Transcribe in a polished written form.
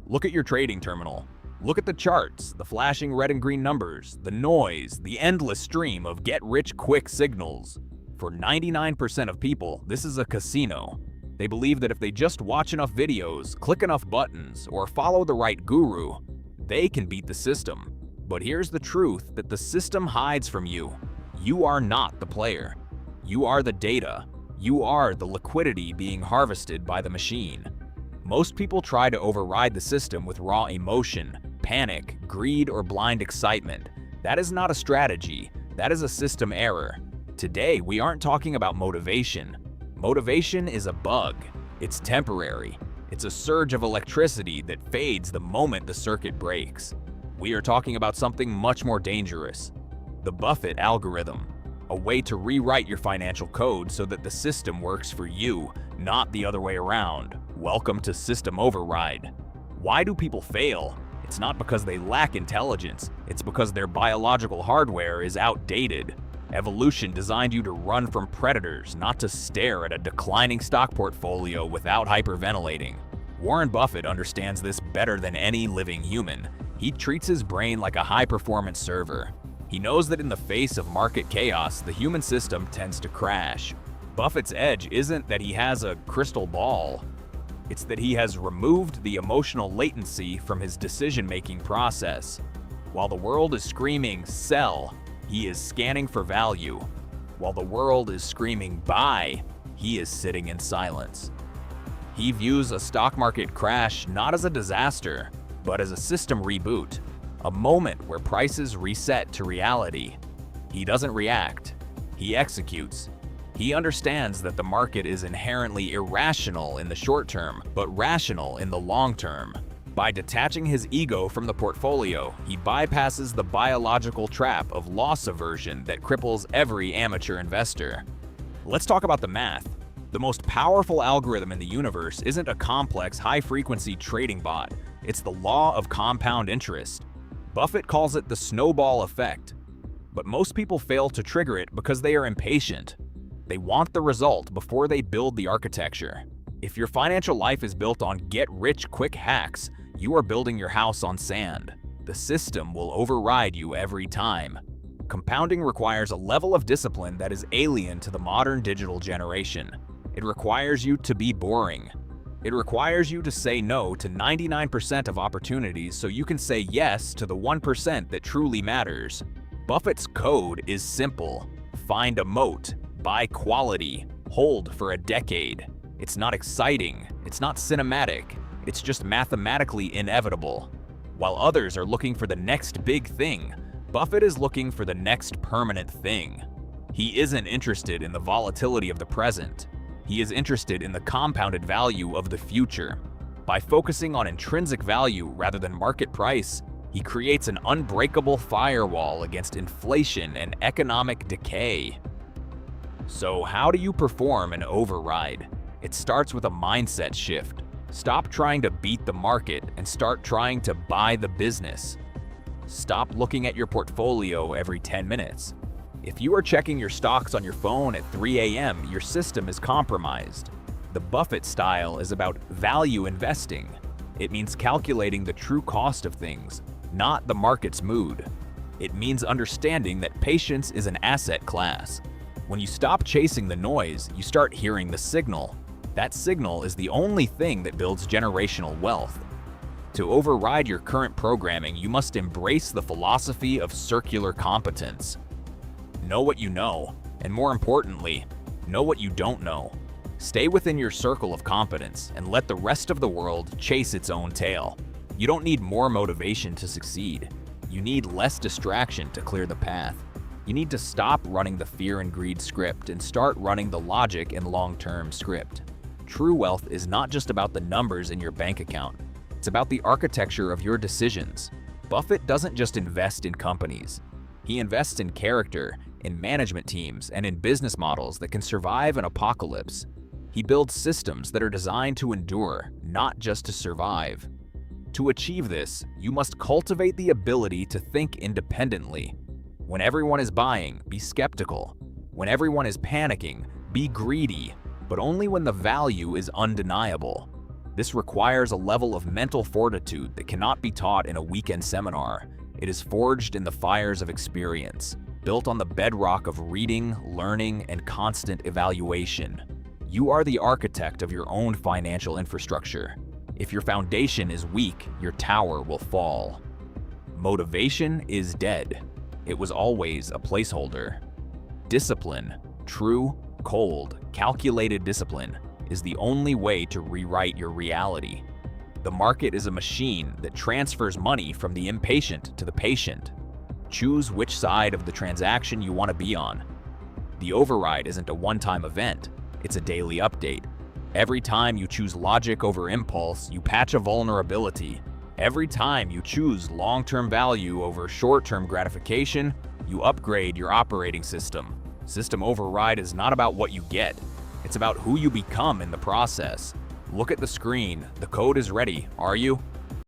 Look at your trading terminal. Look at the charts, the flashing red and green numbers, the noise, the endless stream of get-rich-quick signals. For 99% of people, this is a casino. They believe that if they just watch enough videos, click enough buttons, or follow the right guru, they can beat the system. But here's the truth that the system hides from you. You are not the player. You are the data. You are the liquidity being harvested by the machine. Most people try to override the system with raw emotion, panic, greed, or blind excitement. That is not a strategy. That is a system error. Today, we aren't talking about motivation. Motivation is a bug. It's temporary. It's a surge of electricity that fades the moment the circuit breaks. We are talking about something much more dangerous. The Buffett Algorithm. A way to rewrite your financial code so that the system works for you, not the other way around. Welcome to System Override. Why do people fail? It's not because they lack intelligence. It's because their biological hardware is outdated. Evolution designed you to run from predators, not to stare at a declining stock portfolio without hyperventilating. Warren Buffett understands this better than any living human. He treats his brain like a high-performance server. He knows that in the face of market chaos, the human system tends to crash. Buffett's edge isn't that he has a crystal ball. It's that he has removed the emotional latency from his decision-making process. While the world is screaming, "Sell," he is scanning for value. While the world is screaming, "Buy," he is sitting in silence. He views a stock market crash not as a disaster, but as a system reboot, a moment where prices reset to reality. He doesn't react. He executes. He understands that the market is inherently irrational in the short term, but rational in the long term. By detaching his ego from the portfolio, he bypasses the biological trap of loss aversion that cripples every amateur investor. Let's talk about the math. The most powerful algorithm in the universe isn't a complex, high-frequency trading bot. It's the law of compound interest. Buffett calls it the snowball effect. But most people fail to trigger it because they are impatient. They want the result before they build the architecture. If your financial life is built on get-rich-quick hacks, you are building your house on sand. The system will override you every time. Compounding requires a level of discipline that is alien to the modern digital generation. It requires you to be boring. It requires you to say no to 99% of opportunities so you can say yes to the 1% that truly matters. Buffett's code is simple. Find a moat, buy quality, hold for a decade. It's not exciting, it's not cinematic, it's just mathematically inevitable. While others are looking for the next big thing, Buffett is looking for the next permanent thing. He isn't interested in the volatility of the present. He is interested in the compounded value of the future. By focusing on intrinsic value rather than market price, he creates an unbreakable firewall against inflation and economic decay. So how do you perform an override? It starts with a mindset shift. Stop trying to beat the market and start trying to buy the business. Stop looking at your portfolio every 10 minutes. If you are checking your stocks on your phone at 3 a.m., your system is compromised. The Buffett style is about value investing. It means calculating the true cost of things, not the market's mood. It means understanding that patience is an asset class. When you stop chasing the noise, you start hearing the signal. That signal is the only thing that builds generational wealth. To override your current programming, you must embrace the philosophy of circular competence. Know what you know, and more importantly, know what you don't know. Stay within your circle of competence and let the rest of the world chase its own tail. You don't need more motivation to succeed. You need less distraction to clear the path. You need to stop running the fear and greed script and start running the logic and long-term script. True wealth is not just about the numbers in your bank account. It's about the architecture of your decisions. Buffett doesn't just invest in companies. He invests in character, in management teams, and in business models that can survive an apocalypse. He builds systems that are designed to endure, not just to survive. To achieve this, you must cultivate the ability to think independently. When everyone is buying, be skeptical. When everyone is panicking, be greedy, but only when the value is undeniable. This requires a level of mental fortitude that cannot be taught in a weekend seminar. It is forged in the fires of experience, built on the bedrock of reading, learning, and constant evaluation. You are the architect of your own financial infrastructure. If your foundation is weak, your tower will fall. Motivation is dead. It was always a placeholder. Discipline, true, cold, calculated discipline, is the only way to rewrite your reality. The market is a machine that transfers money from the impatient to the patient. Choose which side of the transaction you want to be on. The override isn't a one-time event, it's a daily update. Every time you choose logic over impulse, you patch a vulnerability. Every time you choose long-term value over short-term gratification, you upgrade your operating system. System override is not about what you get, it's about who you become in the process. Look at the screen. The code is ready. Are you?